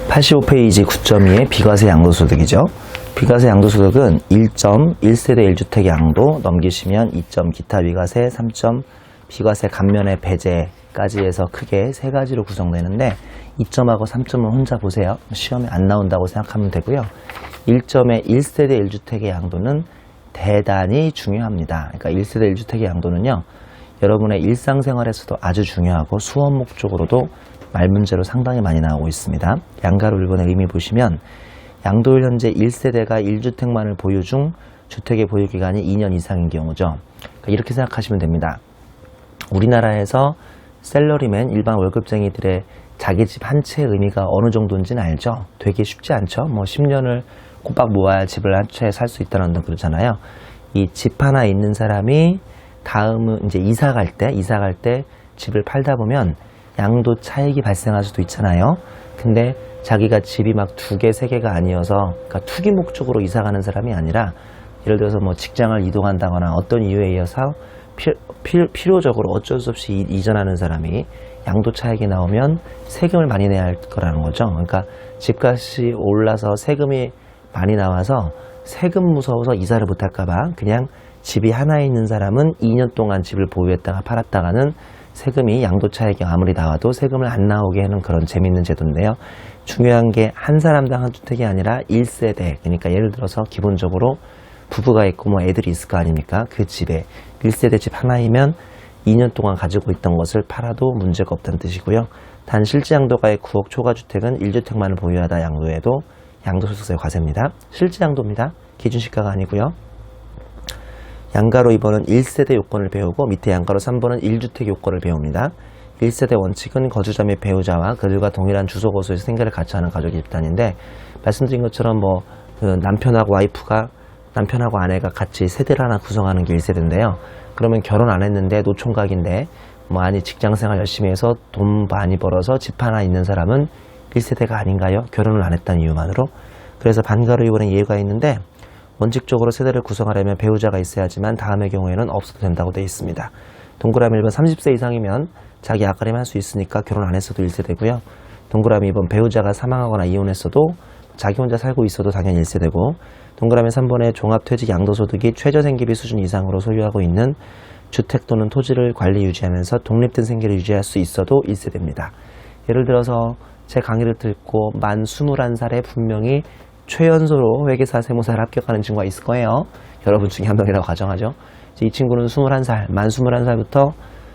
85페이지 9.2의 비과세 양도소득이죠. 비과세 양도소득은 1.1세대 1주택 양도 넘기시면 2점 기타 비과세, 3점 비과세 감면의 배제까지 해서 크게 세 가지로 구성되는데 2점하고 3점은 혼자 보세요. 시험에 안 나온다고 생각하면 되고요. 1점의 1세대 1주택의 양도는 대단히 중요합니다. 그러니까 1세대 1주택의 양도는요. 여러분의 일상생활에서도 아주 중요하고 수업 목적으로도 말 문제로 상당히 많이 나오고 있습니다. 양가로 1번의 의미 보시면 양도율 현재 1세대가 1주택만을 보유 중 주택의 보유기간이 2년 이상인 경우죠. 그러니까 이렇게 생각하시면 됩니다. 우리나라에서 셀러리맨, 일반 월급쟁이들의 자기 집 한 채의 의미가 어느 정도인지는 알죠? 되게 쉽지 않죠? 10년을 꼬박 모아야 집을 한 채 살 수 있다는 등 그러잖아요. 이 집 하나 있는 사람이 다음은 이제 이사 갈 때 집을 팔다 보면 양도 차익이 발생할 수도 있잖아요. 근데 자기가 집이 막 2개, 3개가 아니어서 그러니까 투기 목적으로 이사 가는 사람이 아니라 예를 들어서 직장을 이동한다거나 어떤 이유에 의해서 필요적으로 어쩔 수 없이 이전하는 사람이 양도 차익이 나오면 세금을 많이 내야 할 거라는 거죠. 그러니까 집값이 올라서 세금이 많이 나와서 세금 무서워서 이사를 못 할까봐 그냥 집이 하나 있는 사람은 2년 동안 집을 보유했다가 팔았다가는 세금이 양도 차익이 아무리 나와도 세금을 안 나오게 하는 그런 재미있는 제도인데요. 중요한 게 한 사람당 한 주택이 아니라 1세대. 그러니까 예를 들어서 기본적으로 부부가 있고 애들이 있을 거 아닙니까? 그 집에 1세대 집 하나이면 2년 동안 가지고 있던 것을 팔아도 문제가 없다는 뜻이고요. 단 실제 양도가의 9억 초과 주택은 1주택만을 보유하다 양도해도 양도소득세 과세입니다. 실제 양도입니다. 기준시가가 아니고요. 양가로 2번은 1세대 요건을 배우고 밑에 양가로 3번은 1주택 요건을 배웁니다. 1세대 원칙은 거주자 및 배우자와 그들과 동일한 주소 거소에서 생계를 같이 하는 가족의 집단인데 말씀드린 것처럼 남편하고 아내가 같이 세대를 하나 구성하는 게 1세대인데요. 그러면 결혼 안 했는데 노총각인데 직장생활 열심히 해서 돈 많이 벌어서 집 하나 있는 사람은 1세대가 아닌가요? 결혼을 안 했다는 이유만으로. 그래서 반가로 2번에 예외가 있는데 원칙적으로 세대를 구성하려면 배우자가 있어야지만 다음의 경우에는 없어도 된다고 되어 있습니다. 동그라미 1번 30세 이상이면 자기 앞가림 할 수 있으니까 결혼 안 했어도 1세대고요. 동그라미 2번 배우자가 사망하거나 이혼했어도 자기 혼자 살고 있어도 당연히 1세대고 동그라미 3번에 종합퇴직 양도소득이 최저생계비 수준 이상으로 소유하고 있는 주택 또는 토지를 관리 유지하면서 독립된 생계를 유지할 수 있어도 1세대입니다. 예를 들어서 제 강의를 듣고 만 21살에 분명히 최연소로 회계사 세무사를 합격하는 친구가 있을 거예요. 여러분 중에 한 명이라고 가정하죠. 이 친구는 21살, 만 21살부터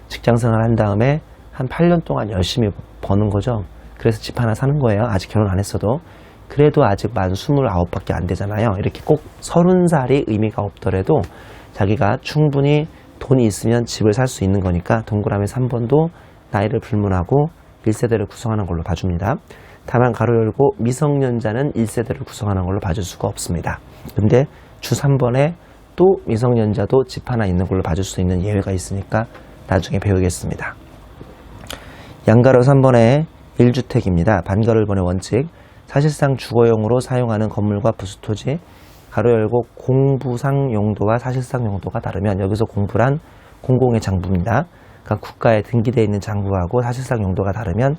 직장생활을 한 다음에 한 8년 동안 열심히 버는 거죠. 그래서 집 하나 사는 거예요. 아직 결혼 안 했어도. 그래도 아직 만 29밖에 안 되잖아요. 이렇게 꼭 30살이 의미가 없더라도 자기가 충분히 돈이 있으면 집을 살 수 있는 거니까 동그라미 3번도 나이를 불문하고 1세대를 구성하는 걸로 봐줍니다. 다만 가로 열고 미성년자는 1세대를 구성하는 걸로 봐줄 수가 없습니다. 근데 주 3번에 또 미성년자도 집 하나 있는 걸로 봐줄 수 있는 예외가 있으니까 나중에 배우겠습니다. 양가로 3번에 1주택입니다. 반가로 1번의 원칙. 사실상 주거용으로 사용하는 건물과 부수토지 가로 열고 공부상 용도와 사실상 용도가 다르면 여기서 공부란 공공의 장부입니다. 그러니까 국가에 등기되어 있는 장부하고 사실상 용도가 다르면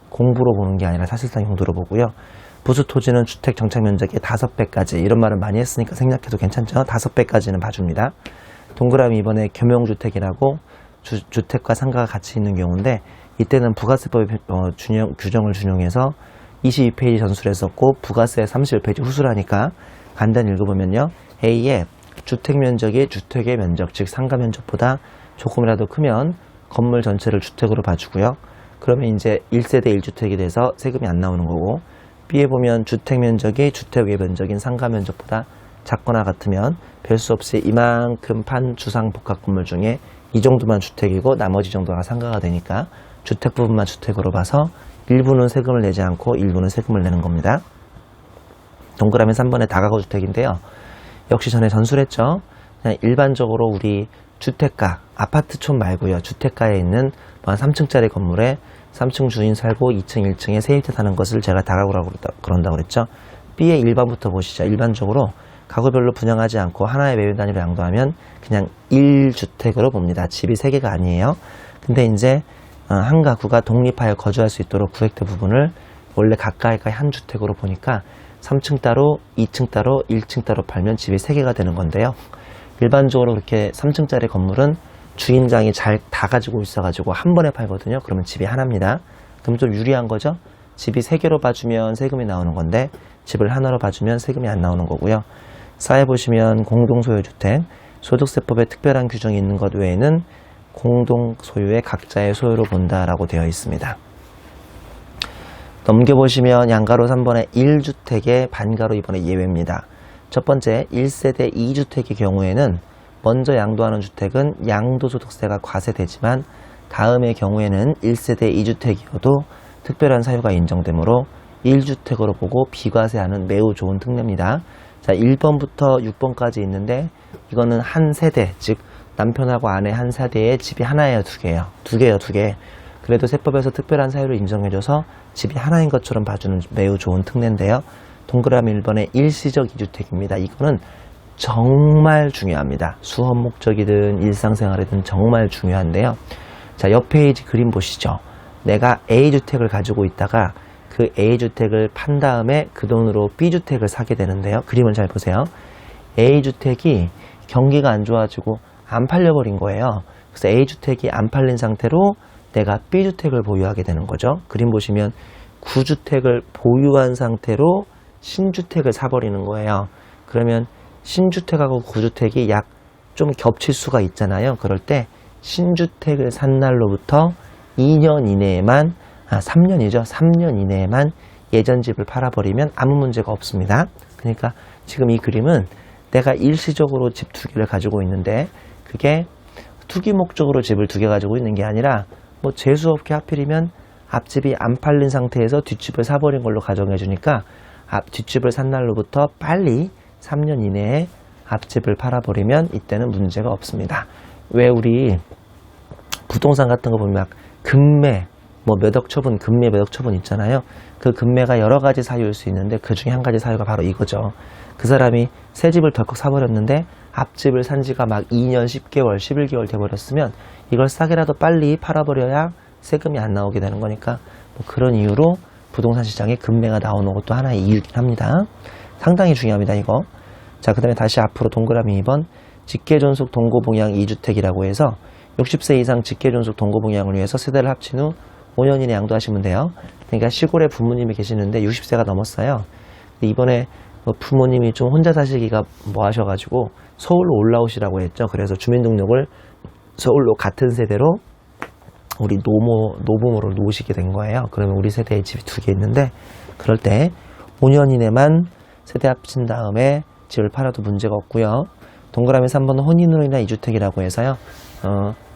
공부로 보는 게 아니라 사실상 용도로 보고요. 부수토지는 주택 정착 면적의 5배까지 이런 말은 많이 했으니까 생략해도 괜찮죠. 5배까지는 봐줍니다. 동그라미 2번에 겸용주택이라고 주택과 상가가 같이 있는 경우인데 이때는 부가세법 규정을 준용해서 22페이지 전술했었고 부가세 31페이지 후술하니까 간단히 읽어보면요. A에 주택면적이 주택의 면적 즉 상가면적보다 조금이라도 크면 건물 전체를 주택으로 봐주고요. 그러면 이제 1세대 1주택이 돼서 세금이 안 나오는 거고 B에 보면 주택면적이 주택의 면적인 상가면적보다 작거나 같으면 별 수 없이 이만큼 판 주상복합 건물 중에 이 정도만 주택이고 나머지 정도가 상가가 되니까 주택 부분만 주택으로 봐서 일부는 세금을 내지 않고 일부는 세금을 내는 겁니다. 동그라미 3번에 다가구 주택인데요. 역시 전에 전술했죠. 그냥 일반적으로 우리 주택가, 아파트촌 말고요. 주택가에 있는 한 3층짜리 건물에 3층 주인 살고 2층, 1층에 세입자 사는 것을 제가 다가구라고 그런다고 그랬죠. B의 1번부터 보시죠. 일반적으로 가구별로 분양하지 않고 하나의 매매 단위로 양도하면 그냥 1주택으로 봅니다. 집이 3개가 아니에요. 근데 이제 한 가구가 독립하여 거주할 수 있도록 구획된 부분을 원래 가까이 한 주택으로 보니까 3층 따로, 2층 따로, 1층 따로 팔면 집이 3개가 되는 건데요. 일반적으로 그렇게 3층짜리 건물은 주인장이 잘 다 가지고 있어가지고 한 번에 팔거든요. 그러면 집이 하나입니다. 그럼 좀 유리한 거죠. 집이 3개로 봐주면 세금이 나오는 건데 집을 하나로 봐주면 세금이 안 나오는 거고요. 사회 보시면 공동소유주택, 소득세법에 특별한 규정이 있는 것 외에는 공동소유의 각자의 소유로 본다라고 되어 있습니다. 넘겨보시면 양가로 3번에 1주택의 반가로 이번에 예외입니다. 첫 번째 1세대 2주택의 경우에는 먼저 양도하는 주택은 양도소득세가 과세되지만 다음의 경우에는 1세대 2주택이어도 특별한 사유가 인정되므로 1주택으로 보고 비과세하는 매우 좋은 특례입니다. 자, 1번부터 6번까지 있는데 이거는 한 세대, 즉 남편하고 아내 한 세대에 집이 하나예요, 두 개예요? 두 개예요, 두 개. 그래도 세법에서 특별한 사유를 인정해줘서 집이 하나인 것처럼 봐주는 매우 좋은 특례인데요. 동그라미 1번의 일시적 2주택입니다. 이거는 정말 중요합니다. 수업 목적이든 일상생활이든 정말 중요한데요. 자, 옆 페이지 그림 보시죠. 내가 A주택을 가지고 있다가 그 A주택을 판 다음에 그 돈으로 B주택을 사게 되는데요. 그림을 잘 보세요. A주택이 경기가 안 좋아지고 안 팔려버린 거예요. 그래서 A주택이 안 팔린 상태로 내가 B주택을 보유하게 되는 거죠. 그림 보시면 9주택을 보유한 상태로 신주택을 사버리는 거예요. 그러면 신주택하고 9주택이 약 좀 겹칠 수가 있잖아요. 그럴 때 신주택을 산 날로부터 2년 이내에만 3년이죠. 3년 이내에만 예전 집을 팔아버리면 아무 문제가 없습니다. 그러니까 지금 이 그림은 내가 일시적으로 집 2개를 가지고 있는데 그게 투기 목적으로 집을 2개 가지고 있는 게 아니라 뭐 재수없게 하필이면 앞집이 안 팔린 상태에서 뒷집을 사버린 걸로 가정해 주니까 뒷집을 산 날로부터 빨리 3년 이내에 앞집을 팔아버리면 이때는 문제가 없습니다. 왜 우리 부동산 같은 거 보면 막 금매, 뭐 몇억 처분, 금매 몇억 처분 있잖아요. 그 금매가 여러 가지 사유일 수 있는데 그 중에 한 가지 사유가 바로 이거죠. 그 사람이 새 집을 덜컥 사버렸는데 앞집을 산 지가 막 2년, 10개월, 11개월 돼버렸으면 이걸 싸게라도 빨리 팔아버려야 세금이 안 나오게 되는 거니까 뭐 그런 이유로 부동산 시장에 금매가 나오는 것도 하나의 이유긴 합니다. 상당히 중요합니다, 이거. 자, 그 다음에 다시 앞으로 동그라미 2번 직계존속 동거봉양 2주택이라고 해서 60세 이상 직계존속 동거봉양을 위해서 세대를 합친 후 5년 이내 양도하시면 돼요. 그러니까 시골에 부모님이 계시는데 60세가 넘었어요. 이번에 부모님이 좀 혼자 사시기가 뭐 하셔가지고 서울로 올라오시라고 했죠. 그래서 주민등록을 서울로 같은 세대로 우리 노부모로 놓으시게 된 거예요. 그러면 우리 세대에 집이 2개 있는데 그럴 때 5년 이내만 세대 합친 다음에 집을 팔아도 문제가 없고요. 동그라미 3번은 혼인으로 인한 2주택이라고 해서요.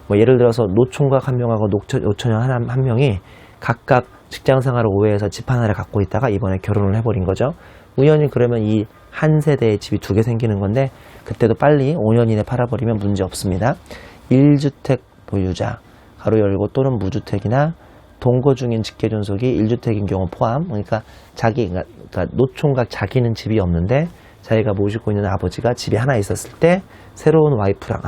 뭐 예를 들어서 노총각 한 명하고 노처녀 한 명이 각각 직장생활을 오해해서 집 하나를 갖고 있다가 이번에 결혼을 해버린 거죠. 우연히 그러면 이 한 세대에 집이 2개 생기는 건데 그때도 빨리 5년 이내 팔아버리면 문제 없습니다. 1주택 보유자 가로 열고 또는 무주택이나 동거 중인 직계존속이 1주택인 경우 포함. 그러니까 노총각 자기는 집이 없는데 자기가 모시고 있는 아버지가 집이 하나 있었을 때 새로운 와이프가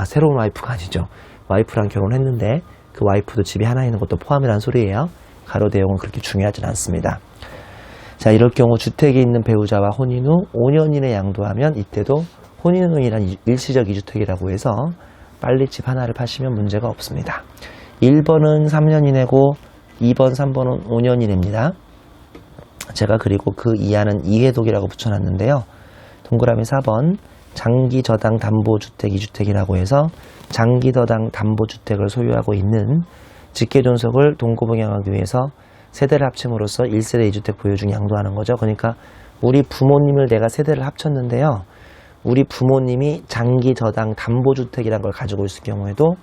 아니죠. 와이프랑 결혼했는데 그 와이프도 집이 하나 있는 것도 포함이라는 소리예요. 가로 대용은 그렇게 중요하진 않습니다. 자, 이럴 경우 주택에 있는 배우자와 혼인 후 5년 이내 양도하면 이때도 혼인 후 인한 일시적 2주택이라고 해서 빨리 집 하나를 파시면 문제가 없습니다. 1번은 3년 이내고 2번, 3번은 5년 이내입니다. 제가 그리고 그 이하는 이해독이라고 붙여놨는데요. 동그라미 4번 장기저당 담보주택 2주택이라고 해서 장기저당 담보주택을 소유하고 있는 직계존속을 동거봉양하기 위해서 세대를 합침으로써 1세대 2주택 보유 중 양도하는 거죠. 그러니까 우리 부모님을 내가 세대를 합쳤는데요. 우리 부모님이 장기저당 담보주택이라는 걸 가지고 있을 경우에도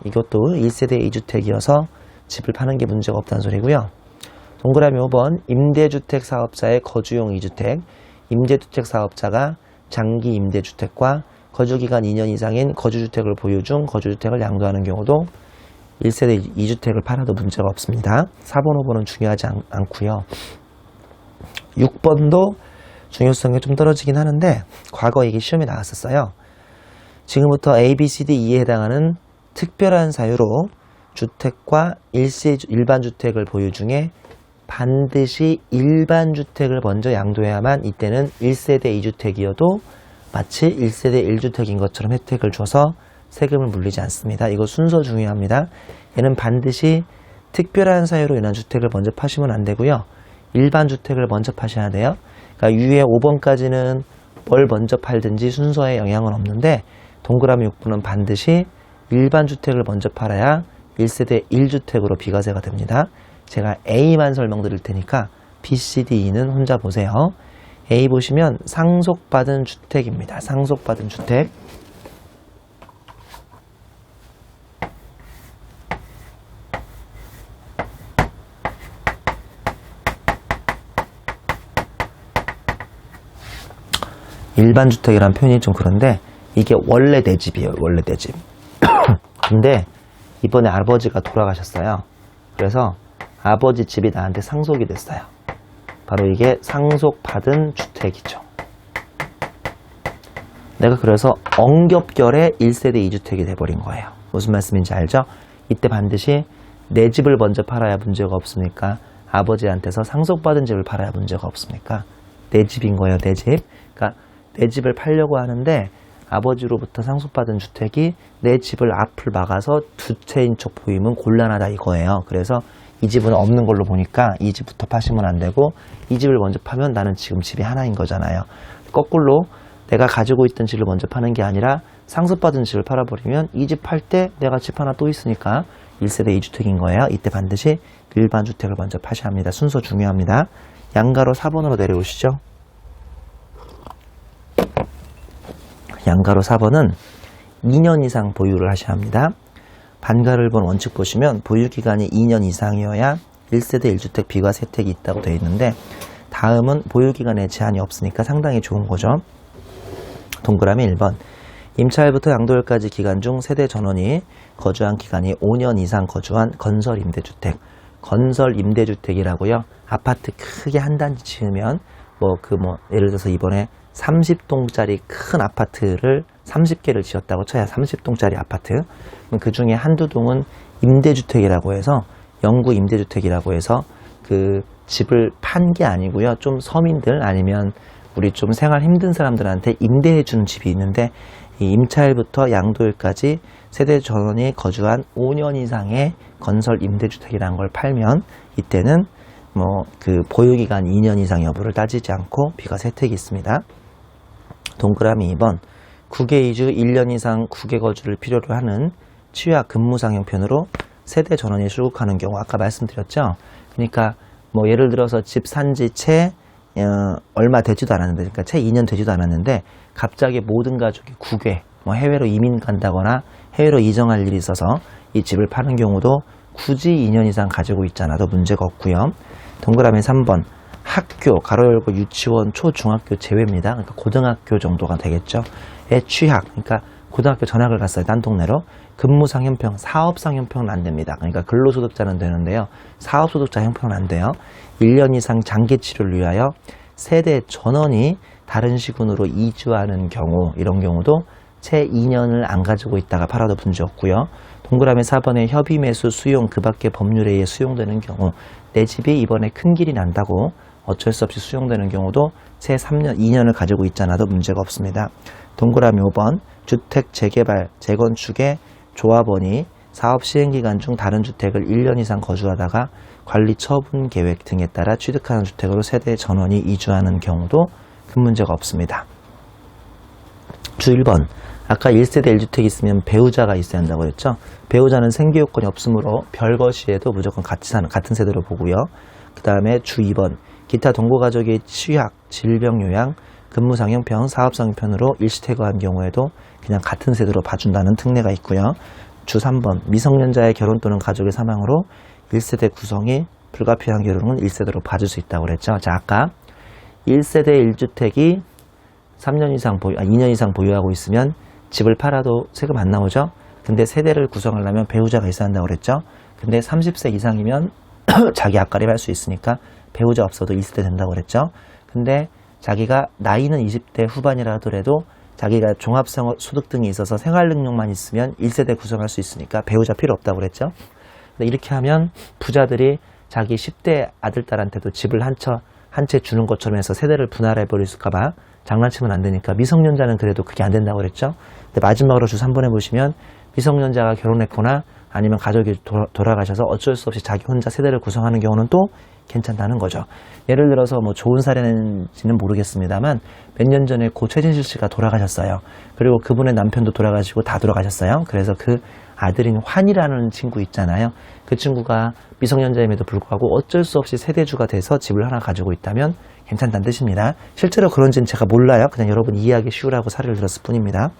이것도 1세대 2주택이어서 집을 파는 게 문제가 없다는 소리고요. 동그라미 5번 임대주택 사업자의 거주용 2주택 임대주택 사업자가 장기 임대주택과 거주기간 2년 이상인 거주주택을 보유 중 거주주택을 양도하는 경우도 1세대 2주택을 팔아도 문제가 없습니다. 4번, 5번은 중요하지 않고요. 6번도 중요성이 좀 떨어지긴 하는데 과거 이게 시험에 나왔었어요. 지금부터 A, B, C, D, E에 해당하는 특별한 사유로 주택과 일반 주택을 보유 중에 반드시 일반 주택을 먼저 양도해야만 이때는 1세대 2주택이어도 마치 1세대 1주택인 것처럼 혜택을 줘서 세금을 물리지 않습니다. 이거 순서 중요합니다. 얘는 반드시 특별한 사유로 인한 주택을 먼저 파시면 안 되고요. 일반 주택을 먼저 파셔야 돼요. 그러니까 유예 5번까지는 뭘 먼저 팔든지 순서에 영향은 없는데 동그라미 6번은 반드시 일반 주택을 먼저 팔아야 1세대 1주택으로 비과세가 됩니다. 제가 A만 설명드릴 테니까 B, C, D, E는 혼자 보세요. A 보시면 상속받은 주택입니다. 상속받은 주택. 일반 주택이라는 표현이 좀 그런데 이게 원래 내 집이에요. 원래 내 집. 근데 이번에 아버지가 돌아가셨어요. 그래서 아버지 집이 나한테 상속이 됐어요. 바로 이게 상속받은 주택이죠. 내가 그래서 엉겹결에 1세대 2주택이 돼버린 거예요. 무슨 말씀인지 알죠? 이때 반드시 내 집을 먼저 팔아야 문제가 없습니까? 아버지한테서 상속받은 집을 팔아야 문제가 없습니까? 내 집인 거예요. 내 집. 그러니까 내 집을 팔려고 하는데 아버지로부터 상속받은 주택이 내 집을 앞을 막아서 두 채인 척 보이면 곤란하다 이거예요. 그래서 이 집은 없는 걸로 보니까 이 집부터 파시면 안 되고 이 집을 먼저 파면 나는 지금 집이 하나인 거잖아요. 거꾸로 내가 가지고 있던 집을 먼저 파는 게 아니라 상속받은 집을 팔아버리면 이 집 팔 때 내가 집 하나 또 있으니까 1세대 2주택인 거예요. 이때 반드시 일반 주택을 먼저 파셔야 합니다. 순서 중요합니다. 양가로 4번으로 내려오시죠. 양가로 4번은 2년 이상 보유를 하셔야 합니다. 반가를 본 원칙 보시면 보유기간이 2년 이상이어야 1세대 1주택 비과세 혜택이 있다고 되어 있는데 다음은 보유기간에 제한이 없으니까 상당히 좋은 거죠. 동그라미 1번 임차일부터 양도일까지 기간 중 세대 전원이 거주한 기간이 5년 이상 거주한 건설 임대주택. 건설 임대주택이라고요. 아파트 크게 한 단지 지으면 예를 들어서 이번에 30동짜리 큰 아파트를 30개를 지었다고 쳐야 30동짜리 아파트. 그 중에 한두 동은 임대주택이라고 해서 영구 임대주택이라고 해서 그 집을 판 게 아니고요. 좀 서민들 아니면 우리 좀 생활 힘든 사람들한테 임대해 주는 집이 있는데 이 임차일부터 양도일까지 세대 전원이 거주한 5년 이상의 건설 임대주택이라는 걸 팔면 이때는 그 보유기간 2년 이상 여부를 따지지 않고 비과세 혜택이 있습니다. 동그라미 2번 국외 이주 1년 이상 국외 거주를 필요로 하는 취약 근무상 형편으로 세대 전원이 출국하는 경우 아까 말씀드렸죠. 그러니까 예를 들어서 집 산지 채 얼마 되지도 않았는데 그러니까 채 2년 되지도 않았는데 갑자기 모든 가족이 국외 해외로 이민 간다거나 해외로 이정할 일이 있어서 이 집을 파는 경우도 굳이 2년 이상 가지고 있지 않아도 문제가 없고요. 동그라미 3번 학교 가로 열고 유치원 초중학교 제외입니다. 그러니까 고등학교 정도가 되겠죠. 취학 그러니까 고등학교 전학을 갔어요. 딴 동네로. 근무상 형평 사업상 형평은 안 됩니다. 그러니까 근로소득자는 되는데요. 사업소득자 형평은 안 돼요. 1년 이상 장기치료를 위하여 세대 전원이 다른 시군으로 이주하는 경우 이런 경우도 채 2년을 안 가지고 있다가 팔아도 문제 없고요. 동그라미 4번에 협의 매수 수용 그 밖에 법률에 의해 수용되는 경우 내 집이 이번에 큰 길이 난다고 어쩔 수 없이 수용되는 경우도 채 3년, 2년을 가지고 있지 않아도 문제가 없습니다. 동그라미 5번 주택 재개발, 재건축의 조합원이 사업 시행기간 중 다른 주택을 1년 이상 거주하다가 관리 처분 계획 등에 따라 취득하는 주택으로 세대 전원이 이주하는 경우도 큰 문제가 없습니다. 주 1번 아까 1세대 1주택이 있으면 배우자가 있어야 한다고 했죠. 배우자는 생계요건이 없으므로 별거시에도 무조건 같은 세대로 보고요. 그 다음에 주 2번 기타 동거가족의 취약, 질병 요양, 근무상 형평, 사업상 형편으로 일시퇴거한 경우에도 그냥 같은 세대로 봐준다는 특례가 있고요. 주 3번 미성년자의 결혼 또는 가족의 사망으로 1세대 구성이 불가피한 경우는 1세대로 봐줄 수 있다고 그랬죠. 자, 아까 1세대 1주택이 2년 이상 보유하고 있으면 집을 팔아도 세금 안 나오죠. 근데 세대를 구성하려면 배우자가 있어야 한다고 그랬죠. 근데 30세 이상이면 자기 앞가림 할 수 있으니까 배우자 없어도 1세대 된다고 그랬죠. 근데 자기가 나이는 20대 후반이라 하더라도 자기가 종합소득 등이 있어서 생활능력만 있으면 1세대 구성할 수 있으니까 배우자 필요 없다고 그랬죠. 근데 이렇게 하면 부자들이 자기 10대 아들, 딸한테도 집을 한 채 주는 것처럼 해서 세대를 분할해버릴까봐 장난치면 안 되니까 미성년자는 그래도 그게 안 된다고 그랬죠. 근데 마지막으로 주 3번에 보시면 미성년자가 결혼했거나 아니면 가족이 돌아가셔서 어쩔 수 없이 자기 혼자 세대를 구성하는 경우는 또 괜찮다는 거죠. 예를 들어서 뭐 좋은 사례인지는 모르겠습니다만 몇 년 전에 고 최진실 씨가 돌아가셨어요. 그리고 그분의 남편도 돌아가시고 다 돌아가셨어요. 그래서 그 아들인 환이라는 친구 있잖아요. 그 친구가 미성년자임에도 불구하고 어쩔 수 없이 세대주가 돼서 집을 하나 가지고 있다면 괜찮다는 뜻입니다. 실제로 그런지는 제가 몰라요. 그냥 여러분 이해하기 쉬우라고 사례를 들었을 뿐입니다.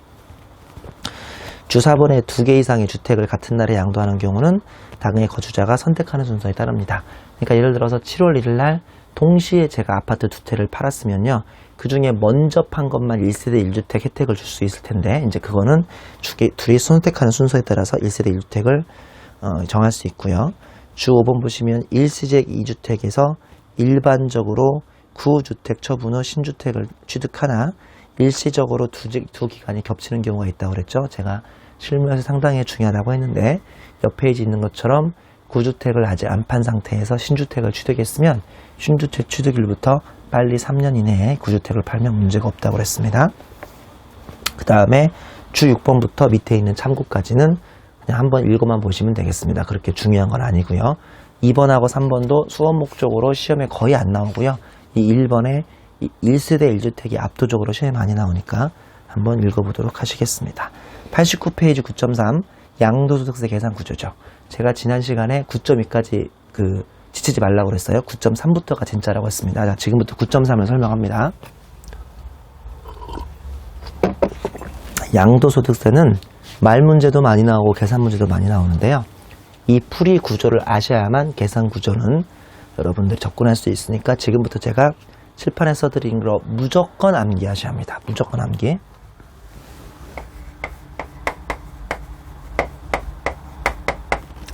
주 4번에 2개 이상의 주택을 같은 날에 양도하는 경우는 당의 거주자가 선택하는 순서에 따릅니다. 그러니까 예를 들어서 7월 1일 날 동시에 제가 아파트 2채를 팔았으면요. 그 중에 먼저 판 것만 1세대 1주택 혜택을 줄 수 있을 텐데 이제 그거는 둘이 선택하는 순서에 따라서 1세대 1주택을 정할 수 있고요. 주 5번 보시면 1세대 2주택에서 일반적으로 구주택 처분 후 신주택을 취득하나 일시적으로 두 기간이 겹치는 경우가 있다고 그랬죠. 제가 실무에서 상당히 중요하다고 했는데 옆 페이지 있는 것처럼 구주택을 아직 안 판 상태에서 신주택을 취득했으면 신주택 취득일부터 빨리 3년 이내에 구주택을 팔면 문제가 없다고 그랬습니다. 그 다음에 주 6번부터 밑에 있는 참고까지는 그냥 한번 읽어만 보시면 되겠습니다. 그렇게 중요한 건 아니고요. 2번하고 3번도 수업 목적으로 시험에 거의 안 나오고요. 이 1번에 1세대 1주택이 압도적으로 시험에 많이 나오니까 한번 읽어보도록 하시겠습니다. 89페이지 9.3 양도소득세 계산 구조죠. 제가 지난 시간에 9.2까지 지치지 말라고 그랬어요. 9.3부터가 진짜라고 했습니다. 자, 지금부터 9.3을 설명합니다. 양도소득세는 말 문제도 많이 나오고 계산 문제도 많이 나오는데요. 이 풀이 구조를 아셔야만 계산 구조는 여러분들이 접근할 수 있으니까 지금부터 제가 칠판에 써드린 거 무조건 암기하셔야 합니다. 무조건 암기.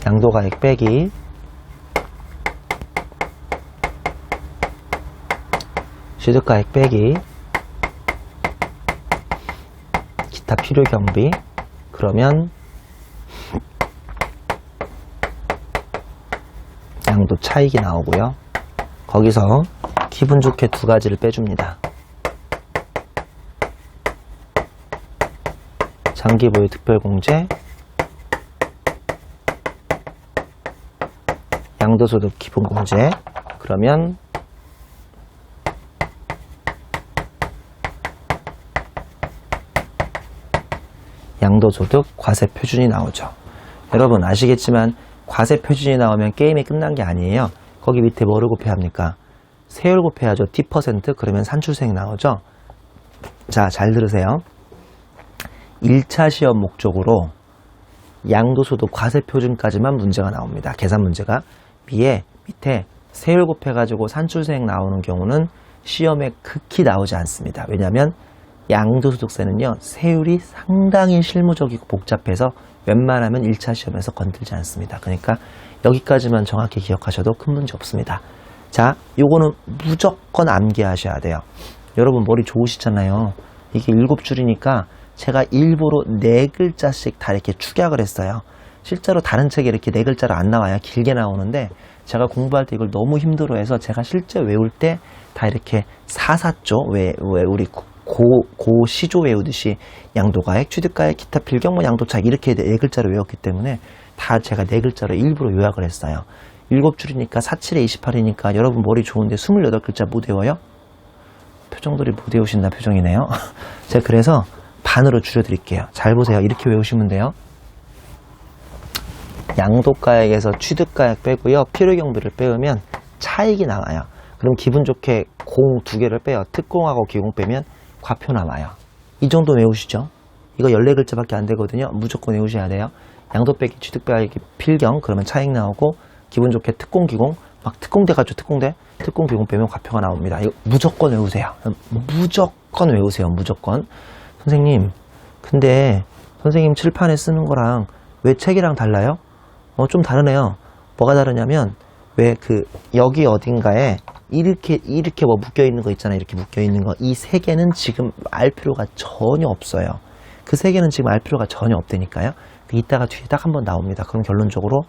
양도가액 빼기 취득가액 빼기 기타 필요경비 그러면 양도 차익이 나오고요. 거기서 기분 좋게 2가지를 빼줍니다. 장기보유 특별공제 양도소득 기본공제 그러면 양도소득 과세표준이 나오죠. 여러분 아시겠지만 과세표준이 나오면 게임이 끝난 게 아니에요. 거기 밑에 뭐를 곱해야 합니까? 세율 곱해야죠. T% 그러면 산출세액 나오죠. 자, 잘 들으세요. 1차 시험 목적으로 양도소득 과세표준까지만 문제가 나옵니다. 계산 문제가. 밑에 세율 곱해가지고 산출세액 나오는 경우는 시험에 극히 나오지 않습니다. 왜냐하면 양도소득세는요, 세율이 상당히 실무적이고 복잡해서 웬만하면 1차 시험에서 건들지 않습니다. 그러니까 여기까지만 정확히 기억하셔도 큰 문제 없습니다. 자, 요거는 무조건 암기하셔야 돼요. 여러분 머리 좋으시잖아요. 이게 7줄이니까 제가 일부러 4글자씩 다 이렇게 축약을 했어요. 실제로 다른 책에 이렇게 4글자로 안 나와요. 길게 나오는데 제가 공부할 때 이걸 너무 힘들어해서 제가 실제 외울 때 다 이렇게 사사조 왜 우리 고시조 외우듯이 양도가액, 취득가액, 기타 필경, 양도차익 이렇게 4글자로 외웠기 때문에 다 제가 4글자로 일부러 요약을 했어요. 7줄이니까 47에 28이니까 여러분 머리 좋은데 28글자 못 외워요? 표정들이 못 외우신다 표정이네요. 제가 그래서 반으로 줄여드릴게요. 잘 보세요. 이렇게 외우시면 돼요. 양도가액에서 취득가액 빼고요. 필요경비를 빼면 차익이 나와요. 그럼 기분 좋게 공 2개를 빼요. 특공하고 기공 빼면 과표 나와요. 이 정도 외우시죠? 이거 14글자밖에 안 되거든요. 무조건 외우셔야 돼요. 양도 빼기, 취득 빼기, 필경 그러면 차익 나오고 기분 좋게 특공, 기공 막 특공대 가죠. 특공대. 특공, 기공 빼면 과표가 나옵니다. 이거 무조건 외우세요. 무조건 외우세요. 무조건. 선생님 근데 선생님 칠판에 쓰는 거랑 왜 책이랑 달라요? 좀 다르네요. 뭐가 다르냐면 왜 여기 어딘가에 이렇게 뭐 묶여있는 거 있잖아요. 이렇게 묶여있는 거. 이 3개는 지금 알 필요가 전혀 없어요. 그 3개는 지금 알 필요가 전혀 없다니까요. 이따가 뒤에 딱 한번 나옵니다. 그럼 결론적으로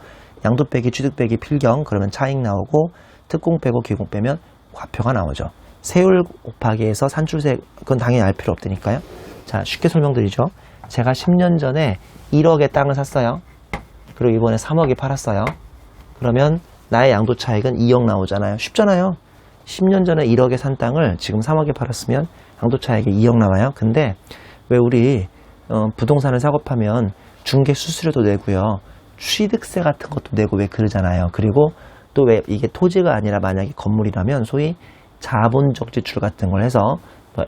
양도 빼기 취득 빼기 필경 그러면 차익 나오고 특공 빼고 기공 빼면 과표가 나오죠. 세율 곱하기 해서 산출세 그건 당연히 알 필요 없으니까요. 자, 쉽게 설명드리죠. 제가 10년 전에 1억의 땅을 샀어요. 그리고 이번에 3억에 팔았어요. 그러면 나의 양도 차익은 2억 나오잖아요. 쉽잖아요. 10년 전에 1억에 산 땅을 지금 3억에 팔았으면 양도 차익이 2억 나와요. 근데 왜 우리 부동산을 사고 파면 중개 수수료도 내고요. 취득세 같은 것도 내고 왜 그러잖아요. 그리고 또 왜 이게 토지가 아니라 만약에 건물이라면 소위 자본적 지출 같은 걸 해서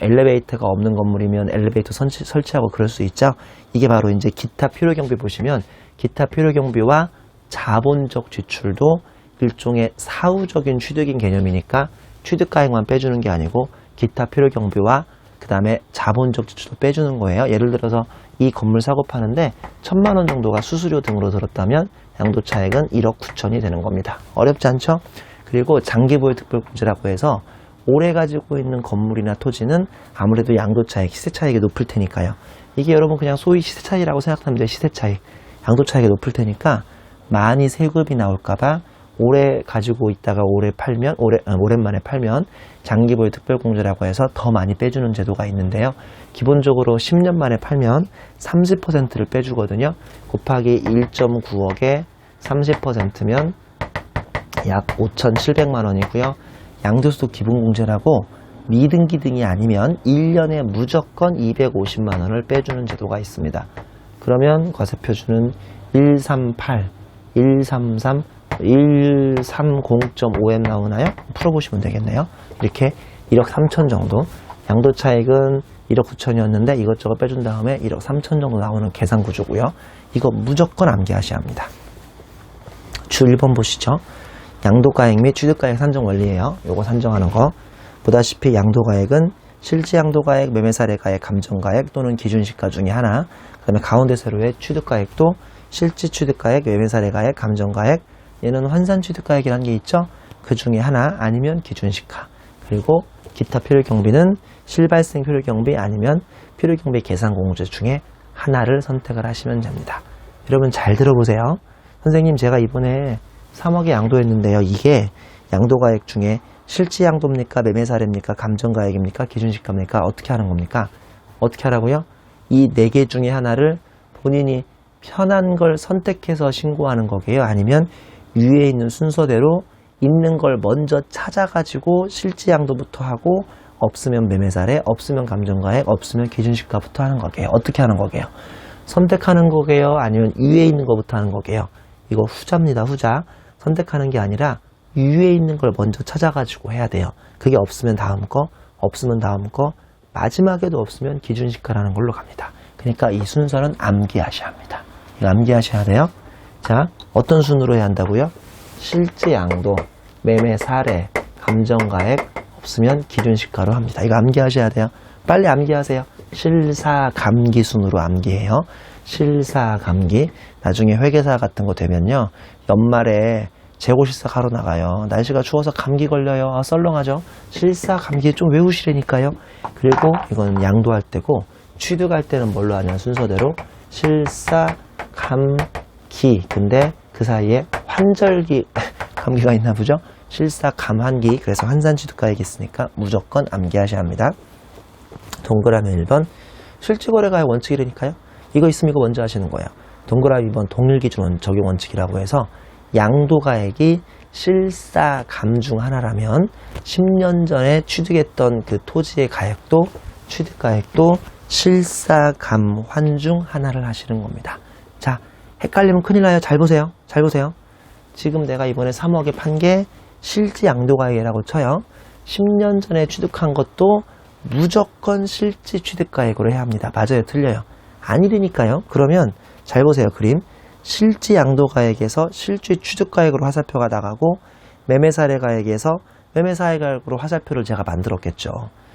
엘리베이터가 없는 건물이면 엘리베이터 설치하고 그럴 수 있죠. 이게 바로 이제 기타 필요 경비 보시면 기타 필요 경비와 자본적 지출도 일종의 사후적인 취득인 개념이니까 취득가액만 빼주는 게 아니고 기타 필요 경비와 그 다음에 자본적 지출도 빼주는 거예요. 예를 들어서 이 건물 사고 파는데 1,000만 원 정도가 수수료 등으로 들었다면 양도차익은 1억 9천이 되는 겁니다. 어렵지 않죠? 그리고 장기보유 특별공제라고 해서 오래 가지고 있는 건물이나 토지는 아무래도 양도차익, 시세차익이 높을 테니까요. 이게 여러분 그냥 소위 시세차익이라고 생각하면 돼요. 시세차익. 양도차익이 높을 테니까 많이 세금이 나올까봐 오래 가지고 있다가 오랜만에 팔면 장기보유 특별공제라고 해서 더 많이 빼주는 제도가 있는데요. 기본적으로 10년 만에 팔면 30%를 빼주거든요. 곱하기 1.9억에 30%면 약 5,700만 원이고요. 양도소득 기본공제라고 미등기 등이 아니면 1년에 무조건 250만 원을 빼주는 제도가 있습니다. 그러면 과세표준은 138, 133, 130.5M 나오나요? 풀어보시면 되겠네요. 이렇게 1억 3천 정도. 양도차익은 1억 9천이었는데 이것저것 빼준 다음에 1억 3천 정도 나오는 계산 구조고요. 이거 무조건 암기하셔야 합니다. 주 1번 보시죠. 양도가액 및 취득가액 산정 원리예요. 요거 산정하는 거. 보다시피 양도가액은 실지양도가액, 매매사례가액, 감정가액 또는 기준시가 중에 하나. 그 다음에 가운데 세로의 취득가액도 실지취득가액, 매매사례가액, 감정가액. 얘는 환산취득가액이라는 게 있죠. 그 중에 하나 아니면 기준시가. 그리고 기타 필요경비는 실발생 필요경비 아니면 필요경비 계산공제 중에 하나를 선택을 하시면 됩니다. 여러분 잘 들어보세요. 선생님 제가 이번에 3억에 양도했는데요. 이게 양도가액 중에 실지양도입니까? 매매사례입니까? 감정가액입니까? 기준시가입니까? 어떻게 하는 겁니까? 어떻게 하라고요? 이 4개 중에 하나를 본인이 편한 걸 선택해서 신고하는 거게요? 아니면 위에 있는 순서대로 있는 걸 먼저 찾아가지고 실지양도부터 하고 없으면 매매사례, 없으면 감정가액, 없으면 기준시가부터 하는 거게요? 어떻게 하는 거게요? 선택하는 거게요? 아니면 위에 있는 거부터 하는 거게요? 이거 후자입니다. 후자. 선택하는 게 아니라 위에 있는 걸 먼저 찾아가지고 해야 돼요. 그게 없으면 다음 거, 없으면 다음 거, 마지막에도 없으면 기준시가라는 걸로 갑니다. 그러니까 이 순서는 암기하셔야 합니다. 이거 암기하셔야 돼요. 자, 어떤 순으로 해야 한다고요? 실지양도, 매매사례, 감정가액 없으면 기준시가로 합니다. 이거 암기하셔야 돼요. 빨리 암기하세요. 실사감기 순으로 암기해요. 실사감기. 나중에 회계사 같은 거 되면요. 연말에 재고실사 가러 나가요. 날씨가 추워서 감기 걸려요. 아, 썰렁하죠? 실사감기 좀 외우시라니까요. 그리고 이건 양도할 때고 취득할 때는 뭘로 하냐 순서대로 실사감기. 근데 그 사이에 환절기 감기가 있나 보죠? 실사감환기. 그래서 환산취득가액이 있으니까 무조건 암기하셔야 합니다. 동그라미 1번 실지거래가액 원칙이라니까요. 이거 있으면 이거 먼저 하시는 거예요. 동그라미 2번 동일기준 적용 원칙이라고 해서 양도가액이 실사감 중 하나라면 10년 전에 취득했던 그 토지의 가액도 취득가액도 실사감환 중 하나를 하시는 겁니다. 자, 헷갈리면 큰일 나요. 잘 보세요. 잘 보세요. 지금 내가 이번에 3억에 판 게 실지양도가액이라고 쳐요. 10년 전에 취득한 것도 무조건 실지취득가액으로 해야 합니다. 맞아요? 틀려요? 아니라니까요. 그러면 잘 보세요. 그림. 실지양도가액에서 실지취득가액으로 화살표가 나가고 매매사례가액에서 매매사례가액으로 화살표를 제가 만들었겠죠.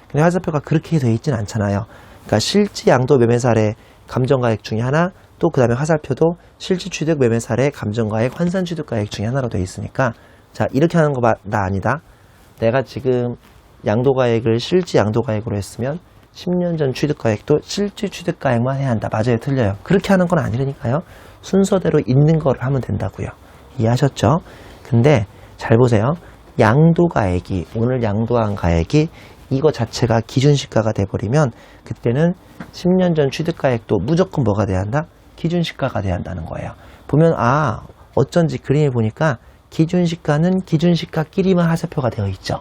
근데 화살표가 그렇게 되어 있진 않잖아요. 그러니까 실지양도 매매사례 감정가액 중에 하나 또 그 다음에 화살표도 실지취득 매매사례 감정가액 환산취득가액 중에 하나로 되어 있으니까 자 이렇게 하는 거 나 아니다. 내가 지금 양도가액을 실지양도가액으로 했으면 10년 전 취득가액도 실지취득가액만 해야 한다. 맞아요? 틀려요? 그렇게 하는 건 아니라니까요. 순서대로 있는 거를 하면 된다고요. 이해하셨죠? 근데 잘 보세요. 양도가액이, 오늘 양도한 가액이 이거 자체가 기준시가가 돼버리면 그때는 10년 전 취득가액도 무조건 뭐가 돼야 한다? 기준시가가 돼야 한다는 거예요. 보면 어쩐지 그림을 보니까 기준시가는 기준시가끼리만 하세표가 되어 있죠.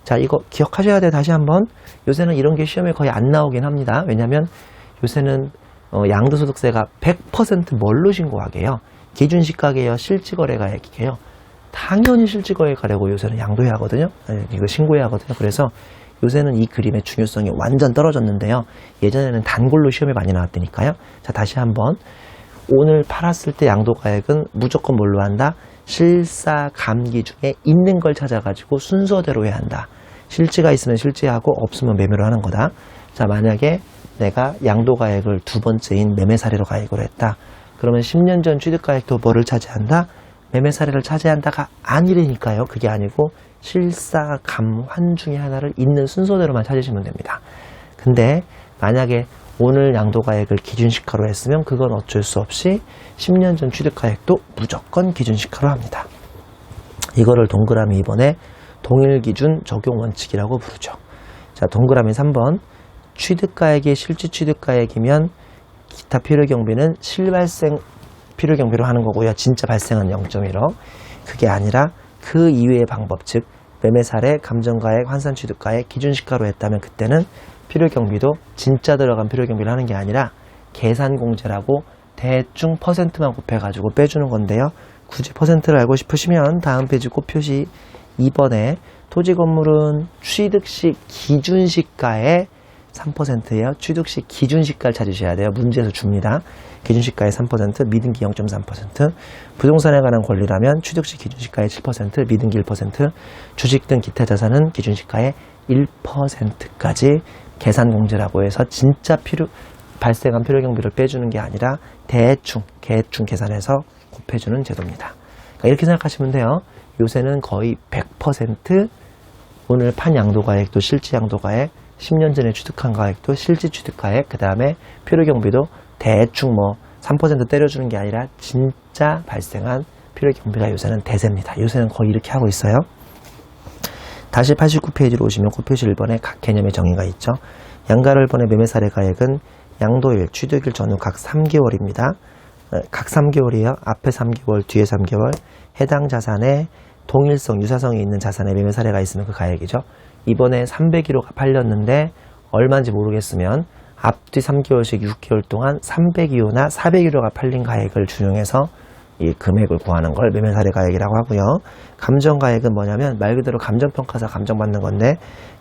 자, 이거 기억하셔야 돼요. 다시 한번. 요새는 이런 게 시험에 거의 안 나오긴 합니다. 왜냐면 요새는 양도소득세가 100% 뭘로 신고하게 해요? 기준시가계요, 실질거래가액이에요. 당연히 실질거래가라고 요새는 양도해야 하거든요. 이거 신고해야 하거든요. 그래서 요새는 이 그림의 중요성이 완전 떨어졌는데요. 예전에는 단골로 시험에 많이 나왔다니까요. 자, 다시 한번. 오늘 팔았을 때 양도가액은 무조건 뭘로 한다? 실사감기 중에 있는 걸 찾아가지고 순서대로 해야 한다. 실지가 있으면 실지하고 없으면 매매로 하는 거다. 자, 만약에 내가 양도가액을 두 번째인 매매사례로 가액을 했다. 그러면 10년 전 취득가액도 뭐를 차지한다? 매매사례를 차지한다가 아니라니까요. 그게 아니고 실사감환 중에 하나를 있는 순서대로만 찾으시면 됩니다. 근데 만약에 오늘 양도가액을 기준시가로 했으면 그건 어쩔 수 없이 10년 전 취득가액도 무조건 기준시가로 합니다. 이거를 동그라미 2번에 동일기준 적용원칙이라고 부르죠. 자, 동그라미 3번. 취득가액이 실질 취득가액이면 기타 필요경비는 실발생 필요경비로 하는 거고요. 진짜 발생한 0.15. 그게 아니라 그 이외의 방법, 즉 매매사례, 감정가액, 환산취득가액 기준시가로 했다면 그때는 필요경비도 진짜 들어간 필요경비를 하는 게 아니라 계산공제라고 대충 퍼센트만 곱해가지고 빼주는 건데요. 굳이 퍼센트를 알고 싶으시면 다음 페이지 곱표시 2번에 토지 건물은 취득시 기준시가의 3%예요. 취득시 기준시가를 찾으셔야 돼요. 문제에서 줍니다. 기준시가의 3%, 미등기 0.3%, 부동산에 관한 권리라면 취득시 기준시가의 7%, 미등기 1%, 주식 등 기타 자산은 기준시가의 1%까지 계산공제라고 해서 진짜 발생한 필요경비를 빼주는 게 아니라 대충 계산해서 곱해주는 제도입니다. 그러니까 이렇게 생각하시면 돼요. 요새는 거의 100% 오늘 판 양도가액도 실지 양도가액, 10년 전에 취득한 가액도 실지 취득가액, 그 다음에 필요경비도 대충 3% 때려주는 게 아니라 진짜 발생한 필요경비가 요새는 대세입니다. 요새는 거의 이렇게 하고 있어요. 다시 89페이지로 오시면 곱표시 1번에 각 개념의 정의가 있죠. 양가를 번의 매매사례 가액은 양도일, 취득일 전후 각 3개월입니다. 각 3개월이요. 앞에 3개월, 뒤에 3개월. 해당 자산에 동일성, 유사성이 있는 자산의 매매사례가 있으면 그 가액이죠. 이번에 301호가 팔렸는데 얼마인지 모르겠으면 앞뒤 3개월씩 6개월 동안 302호나 401호가 팔린 가액을 준용해서 이 금액을 구하는 걸 매매사례 가액이라고 하고요. 감정가액은 뭐냐면 말 그대로 감정평가사 감정받는 건데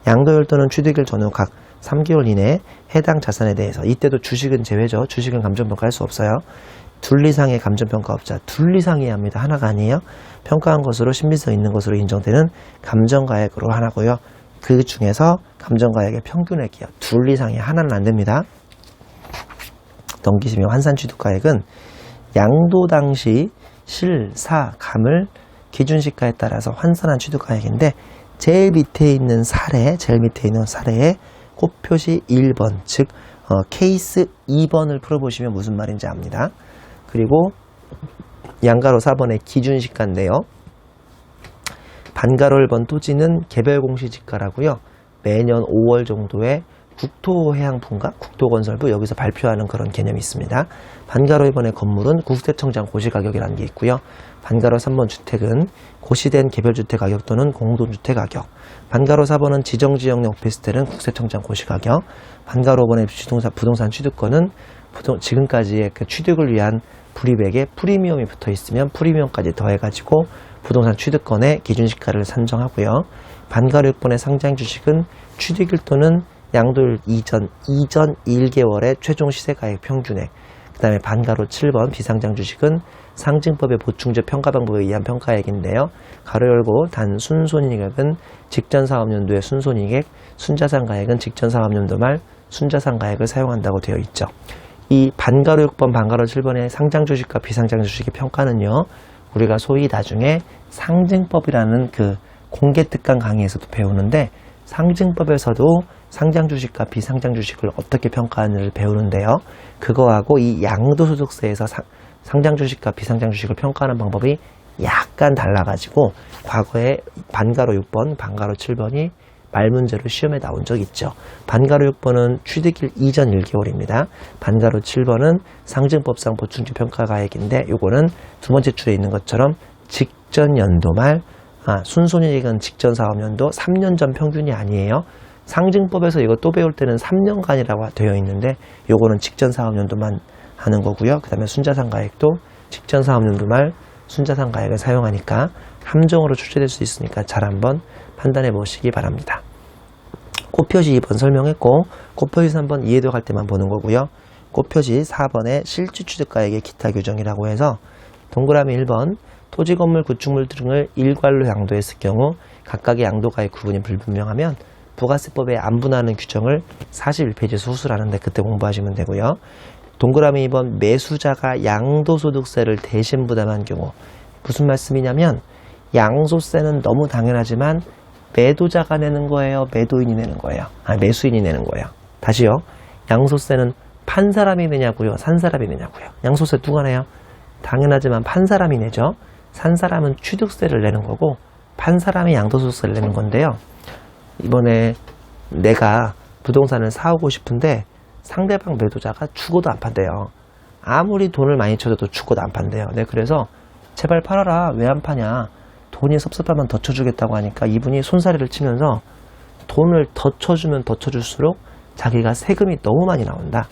양도일 또는 취득일 전후 각 3개월 이내에 해당 자산에 대해서, 이때도 주식은 제외죠. 주식은 감정평가할 수 없어요. 둘 이상의 감정평가업자, 둘 이상이어야 합니다. 하나가 아니에요. 평가한 것으로 신빙성 있는 것으로 인정되는 감정가액으로 하나고요. 그 중에서 감정가액의 평균액이요. 둘 이상이 하나는 안 됩니다. 넘기시면 환산취득가액은 양도 당시 실사감을 기준시가에 따라서 환산한 취득가액인데 제일 밑에 있는 사례에 곱표시 1번, 즉 케이스 2번을 풀어보시면 무슨 말인지 압니다. 그리고 양가로 4번의 기준시가인데요. 반가로 1번 토지는 개별공시지가라고요. 매년 5월 정도에 국토해양부인가? 국토건설부 여기서 발표하는 그런 개념이 있습니다. 반가로 1번의 건물은 국세청장 고시가격이라는 게 있고요. 반가로 3번 주택은 고시된 개별주택 가격 또는 공동주택 가격. 반가로 4번은 지정지역 내 오피스텔은 국세청장 고시가격. 반가로 5번의 부동산 취득권은 지금까지의 그 취득을 위한 불이백에 프리미엄이 붙어 있으면 프리미엄까지 더해가지고 부동산 취득권의 기준시가를 산정하고요. 반가로 6번의 상장 주식은 취득일 또는 양도일 이전 1개월의 최종 시세가액 평균액. 그 다음에 반가로 7번 비상장 주식은 상증법의 보충제 평가 방법에 의한 평가액인데요. 가로 열고 단 순손익액은 직전 사업연도의 순손익액, 순자산가액은 직전 사업연도 말 순자산가액을 사용한다고 되어 있죠. 이 반가로 6번, 반가로 7번의 상장 주식과 비상장 주식의 평가는요, 우리가 소위 나중에 상증법이라는 그 공개 특강 강의에서도 배우는데, 상증법에서도 상장 주식과 비상장 주식을 어떻게 평가하는지를 배우는데요. 그거하고 이 양도소득세에서 상장 주식과 비상장 주식을 평가하는 방법이 약간 달라가지고 과거에 반가로 6번, 반가로 7번이 말문제로 시험에 나온 적 있죠. 반가로 6번은 취득일 이전 1개월입니다. 반가로 7번은 상증법상 보충주 평가가액인데 요거는 두 번째 줄에 있는 것처럼 직전 연도 말, 순손익은 직전 사업연도 3년 전 평균이 아니에요. 상증법에서 이거 또 배울 때는 3년간이라고 되어 있는데 요거는 직전 사업연도만 하는 거고요. 그 다음에 순자산가액도 직전 사업연도 말 순자산가액을 사용하니까 함정으로 출제될 수 있으니까 잘 한번 판단해 보시기 바랍니다. 꽃표지 2번 설명했고 꽃표지 3번 이해도 갈 때만 보는 거고요. 꽃표지 4번에 실질취득가액의 기타 규정이라고 해서 동그라미 1번 토지, 건물, 구축물 등을 일괄로 양도했을 경우 각각의 양도가액 구분이 불분명하면 부가세법에 안 분하는 규정을 41페이지에서 후술하는데 그때 공부하시면 되고요. 동그라미 2번 매수자가 양도소득세를 대신 부담한 경우 무슨 말씀이냐면 양소세는 너무 당연하지만 매도자가 내는 거예요? 매도인이 내는 거예요? 매수인이 내는 거예요. 다시요. 양소세는 판 사람이 내냐고요? 산 사람이 내냐고요? 양소세 누가 내요? 당연하지만 판 사람이 내죠. 산 사람은 취득세를 내는 거고 판 사람이 양도소득세를 내는 건데요. 이번에 내가 부동산을 사오고 싶은데 상대방 매도자가 죽어도 안 판대요. 아무리 돈을 많이 쳐줘도 죽어도 안 판대요. 네, 그래서 제발 팔아라. 왜 안 파냐? 돈이 섭섭하면 더 쳐주겠다고 하니까 이분이 손사래를 치면서 돈을 더 쳐주면 더 쳐줄수록 자기가 세금이 너무 많이 나온다.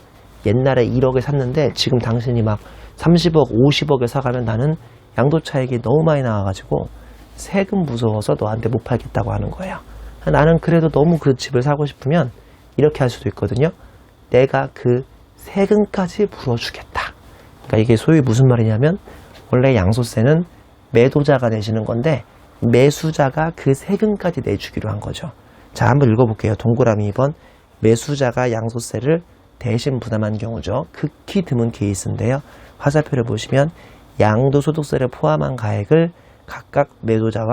옛날에 1억에 샀는데 지금 당신이 막 30억, 50억에 사가면 나는 양도차익이 너무 많이 나와가지고 세금 무서워서 너한테 못 팔겠다고 하는 거예요. 나는 그래도 너무 그 집을 사고 싶으면 이렇게 할 수도 있거든요. 내가 그 세금까지 물어주겠다. 그러니까 이게 소위 무슨 말이냐면 원래 양소세는 매도자가 내시는 건데 매수자가 그 세금까지 내주기로 한 거죠. 자, 한번 읽어볼게요. 동그라미 2번 매수자가 양소세를 대신 부담한 경우죠. 극히 드문 케이스인데요. 화살표를 보시면 양도소득세를 포함한 가액을 각각 매도자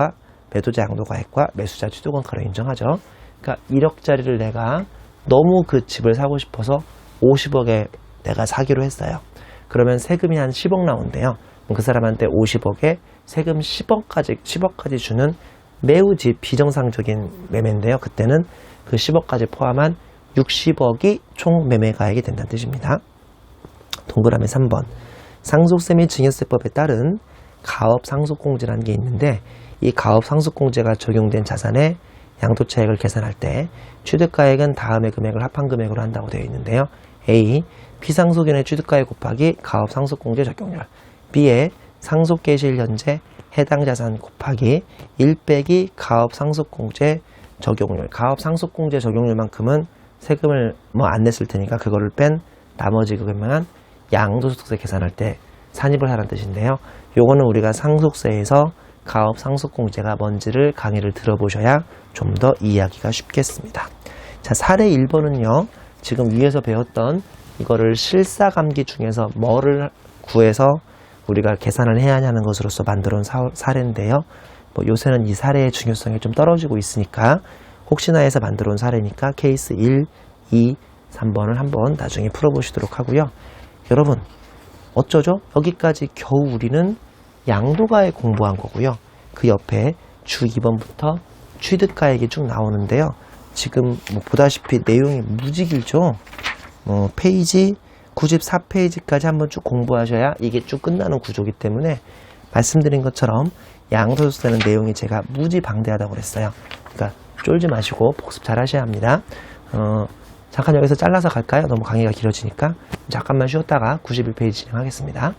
양도가액과 매수자 취득원가로 인정하죠. 그러니까 1억짜리를 내가 너무 그 집을 사고 싶어서 50억에 내가 사기로 했어요. 그러면 세금이 한 10억 나온대요. 그 사람한테 50억에 세금 10억까지 주는 매우 비정상적인 매매인데요. 그때는 그 10억까지 포함한 60억이 총 매매가액이 된다는 뜻입니다. 동그라미 3번 상속세 및 증여세법에 따른 가업상속공제라는 게 있는데 이 가업상속공제가 적용된 자산의 양도차익을 계산할 때 취득가액은 다음의 금액을 합한금액으로 한다고 되어 있는데요. A. 피상속인의 취득가액 곱하기 가업상속공제 적용률. B의 상속개시일 현재 해당 자산 곱하기 1 빼기 가업상속공제 적용률. 가업상속공제 적용률만큼은 세금을 안 냈을 테니까 그거를 뺀 나머지 금액만 양도소득세 계산할 때 산입을 하라는 뜻인데요. 요거는 우리가 상속세에서 가업상속공제가 뭔지를 강의를 들어보셔야 좀 더 이해하기가 쉽겠습니다. 자, 사례 1번은요. 지금 위에서 배웠던 이거를 실사감기 중에서 뭐를 구해서 우리가 계산을 해야 하는 것으로서 만들어 온 사례인데요. 요새는 이 사례의 중요성이 좀 떨어지고 있으니까 혹시나 해서 만들어 온 사례니까 케이스 1, 2, 3번을 한번 나중에 풀어보시도록 하고요. 여러분 어쩌죠? 여기까지 겨우 우리는 양도가액 공부한 거고요. 그 옆에 주 2번부터 취득가액이 쭉 나오는데요. 지금 보다시피 내용이 무지 길죠? 페이지 94페이지까지 한번 쭉 공부하셔야 이게 쭉 끝나는 구조이기 때문에 말씀드린 것처럼 양도소득세는 내용이 제가 무지 방대하다고 그랬어요. 그러니까 쫄지 마시고 복습 잘 하셔야 합니다. 잠깐 여기서 잘라서 갈까요? 너무 강의가 길어지니까 잠깐만 쉬었다가 91페이지 진행하겠습니다.